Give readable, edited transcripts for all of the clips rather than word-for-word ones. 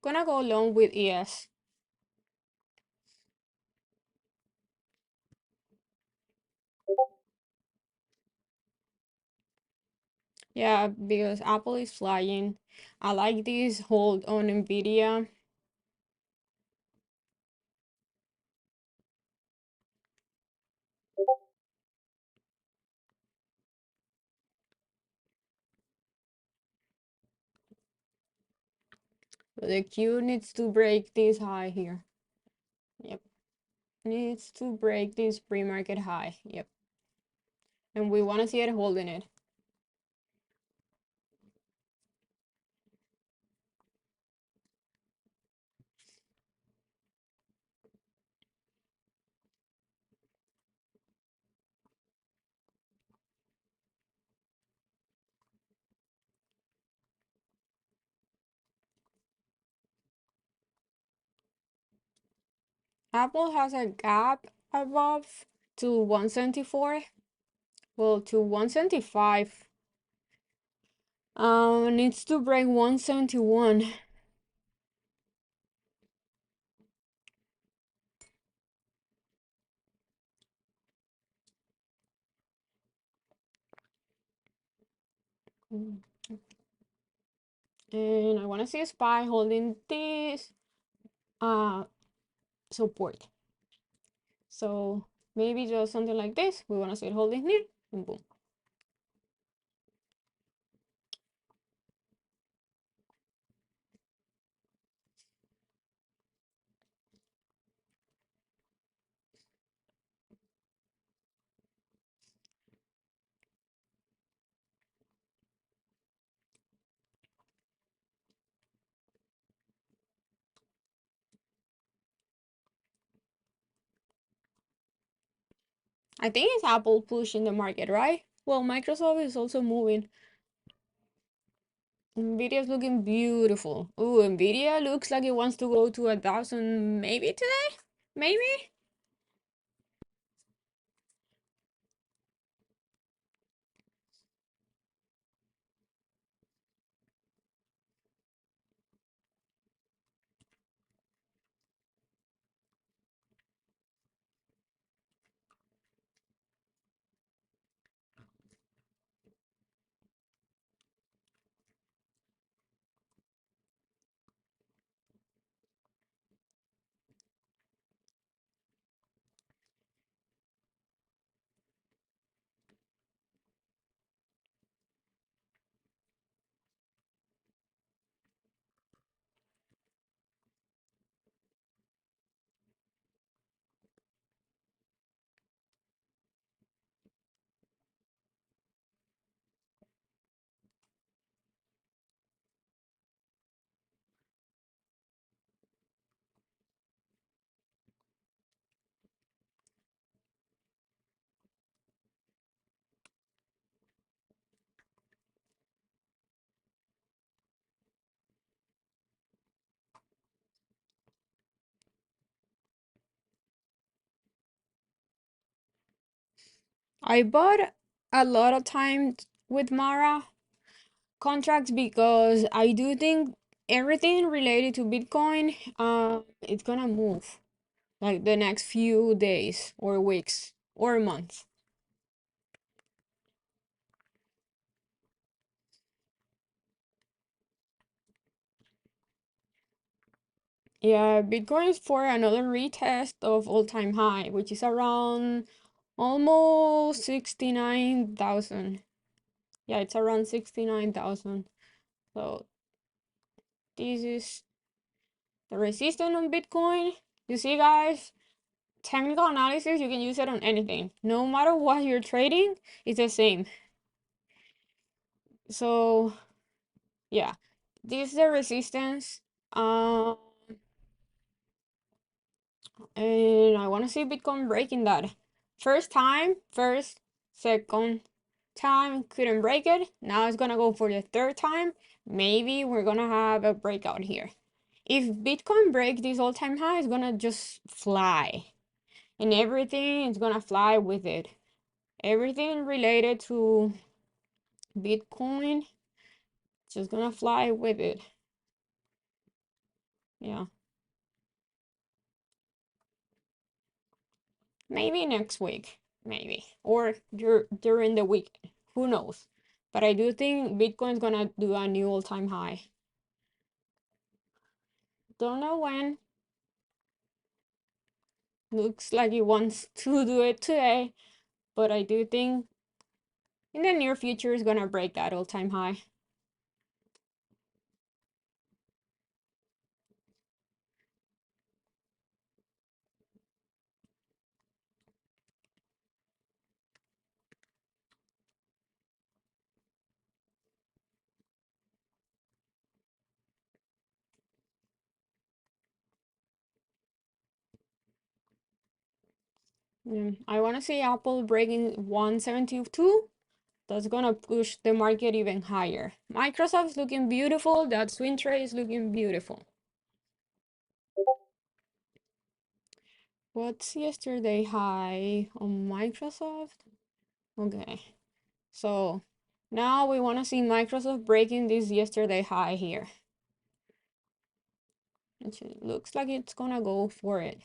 Gonna go along with ES. Yeah, because Apple is flying. I like this hold on Nvidia. The Q needs to break this high here. Yep. Needs to break this pre-market high. Yep. And we want to see it holding it. Apple has a gap above to 174. Well, to 175. Needs to break 171. And I want to see a SPY holding this uh support. So maybe just something like this. We want to see it holding here and boom. I think it's Apple pushing the market, right? Well, Microsoft is also moving. Nvidia's looking beautiful. Ooh, Nvidia looks like it wants to go to 1,000 maybe today? Maybe? I bought a lot of time with Mara contracts because I do think everything related to Bitcoin, it's gonna move like the next few days or weeks or months. Yeah, Bitcoin is for another retest of all-time high, which is around almost 69,000. Yeah, it's around 69,000. So this is the resistance on Bitcoin. You see, guys, technical analysis, you can use it on anything. No matter what you're trading, it's the same. So yeah, this is the resistance. Um, and I want to see Bitcoin breaking that. First time, first, second time, couldn't break it. Now it's gonna go for the third time. Maybe we're gonna have a breakout here. If Bitcoin breaks this all-time high, it's gonna just fly. And everything is gonna fly with it. Everything related to Bitcoin just gonna fly with it. Yeah. Maybe next week, maybe. Or during the week. Who knows? But I do think Bitcoin's gonna do a new all-time high. Don't know when. Looks like it wants to do it today, but I do think in the near future it's gonna break that all-time high. I want to see Apple breaking 172. That's gonna push the market even higher. Microsoft's looking beautiful. That swing trade is looking beautiful. What's yesterday high on Microsoft? Okay, so now we want to see Microsoft breaking this yesterday high here. It looks like it's gonna go for it.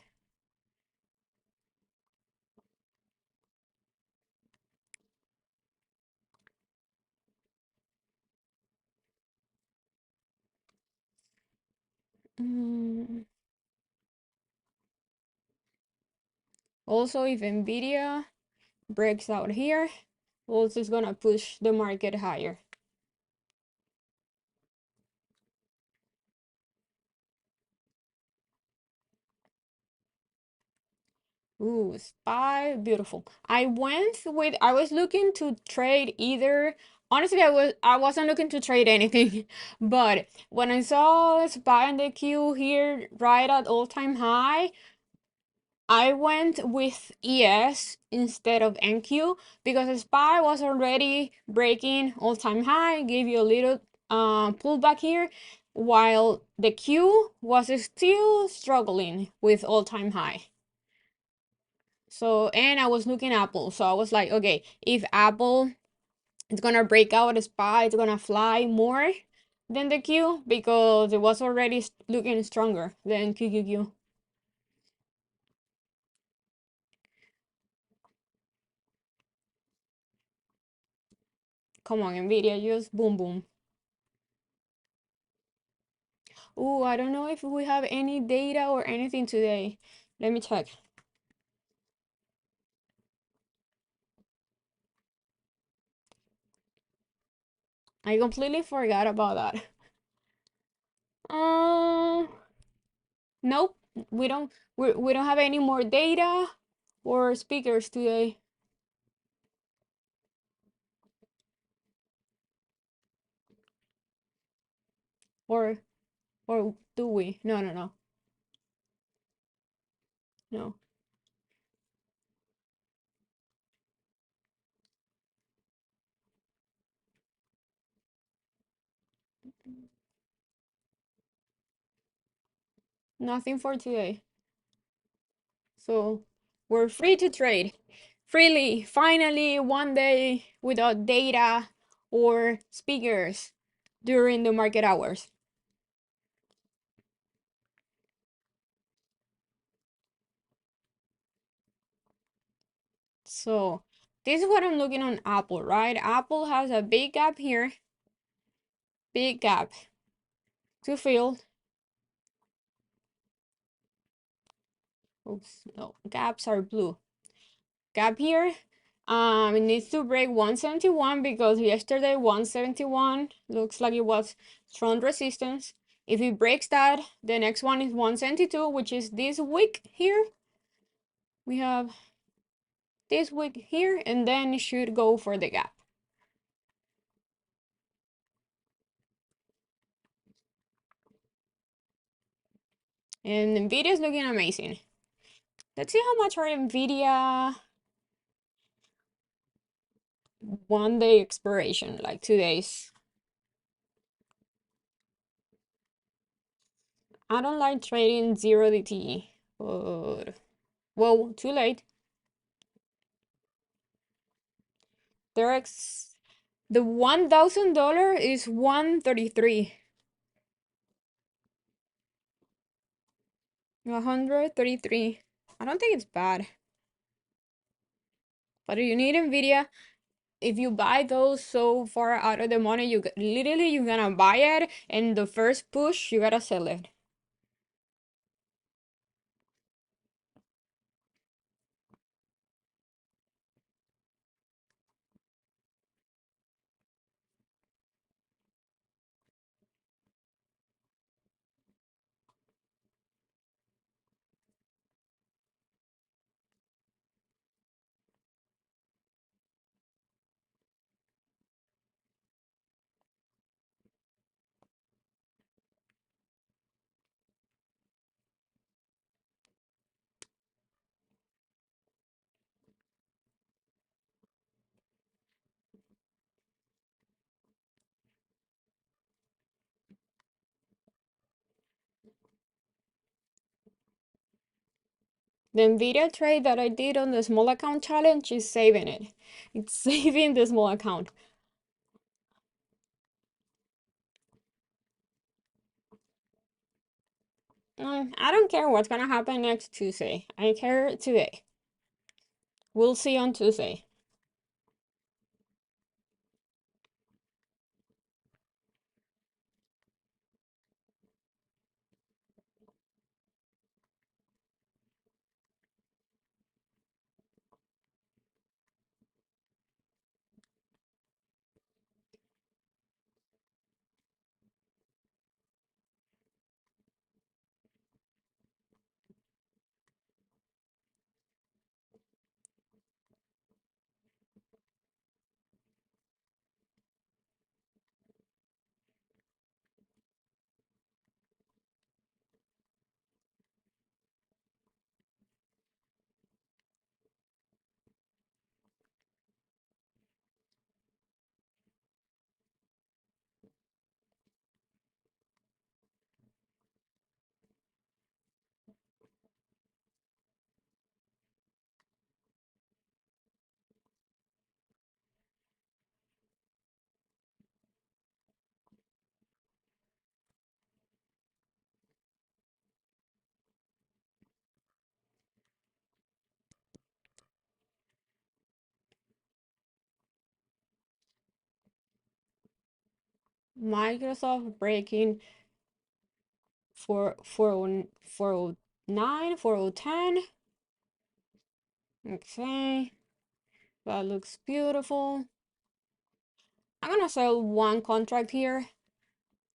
Mm. Also, if Nvidia breaks out here, also is gonna push the market higher. Ooh, SPY, beautiful. I was looking to trade either. Honestly, I wasn't looking to trade anything, but when I saw SPY and the Q here right at all-time high, I went with ES instead of NQ because SPY was already breaking all-time high, gave you a little pullback here, while the Q was still struggling with all-time high. So, and I was looking Apple. So I was like, okay, if Apple is gonna break out a SPY, it's gonna fly more than the Q because it was already looking stronger than QQQ. Come on, Nvidia, just boom boom. Ooh, I don't know if we have any data or anything today. Let me check. I completely forgot about that. Uh, nope, we don't have any more data or speakers today. Or or do we? No, no, no. No. Nothing for today. So we're free to trade freely. Finally, one day without data or speakers during the market hours. So this is what I'm looking on Apple, right? Apple has a big gap here, big gap to fill. Oops, no, gaps are blue. Gap here. It needs to break 171 because yesterday 171 looks like it was strong resistance. If it breaks that, the next one is 172, which is this week here. We have this week here, and then it should go for the gap. And Nvidia is looking amazing. Let's see how much our Nvidia one day expiration, like 2 days. I don't like trading 0DTE, but well, too late. The $1,000 is 133. 133. I don't think it's bad. But if you need Nvidia, if you buy those so far out of the money, literally you're gonna buy it, and the first push you gotta sell it. The Nvidia trade that I did on the small account challenge is saving it. It's saving the small account. I don't care what's gonna happen next Tuesday. I care today. We'll see on Tuesday. Microsoft breaking 409, 4010. Okay, that looks beautiful. I'm gonna sell one contract here,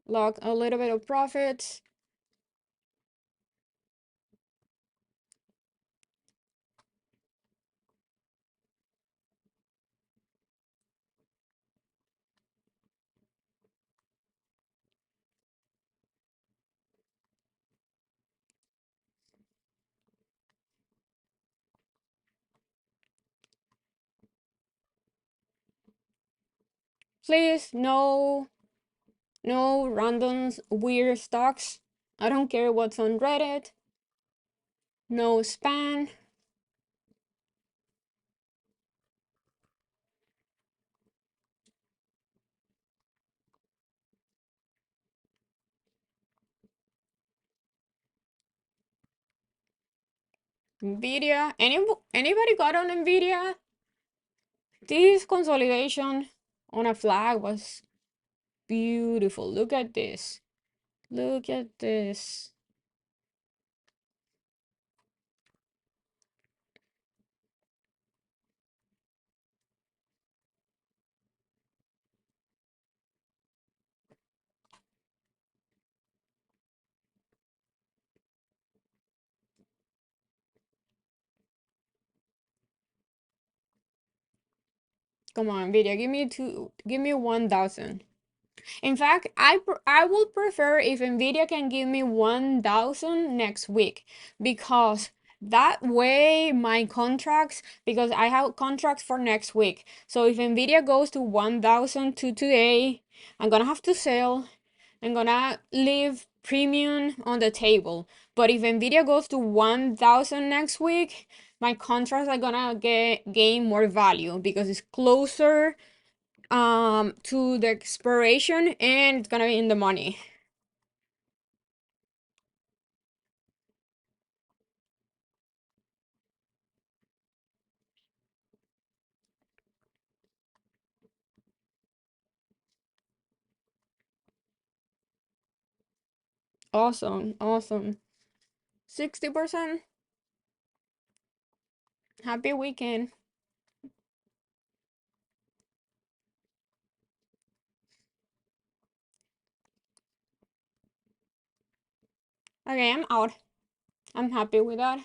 lock a little bit of profits. Please, no random weird stocks. I don't care what's on Reddit. No spam. Nvidia. Anybody got on Nvidia? This consolidation on a flag was beautiful. Look at this. Look at this. Come on, Nvidia, give me 1,000. In fact, I would prefer if Nvidia can give me 1,000 next week, because that way my contracts, because I have contracts for next week. So if Nvidia goes to 1,000 to today, I'm gonna have to sell. I'm gonna leave premium on the table. But if Nvidia goes to 1,000 next week, my contracts are gonna gain more value because it's closer to the expiration, and it's gonna be in the money. Awesome, awesome. 60%. Happy weekend. Okay, I'm out. I'm happy with that.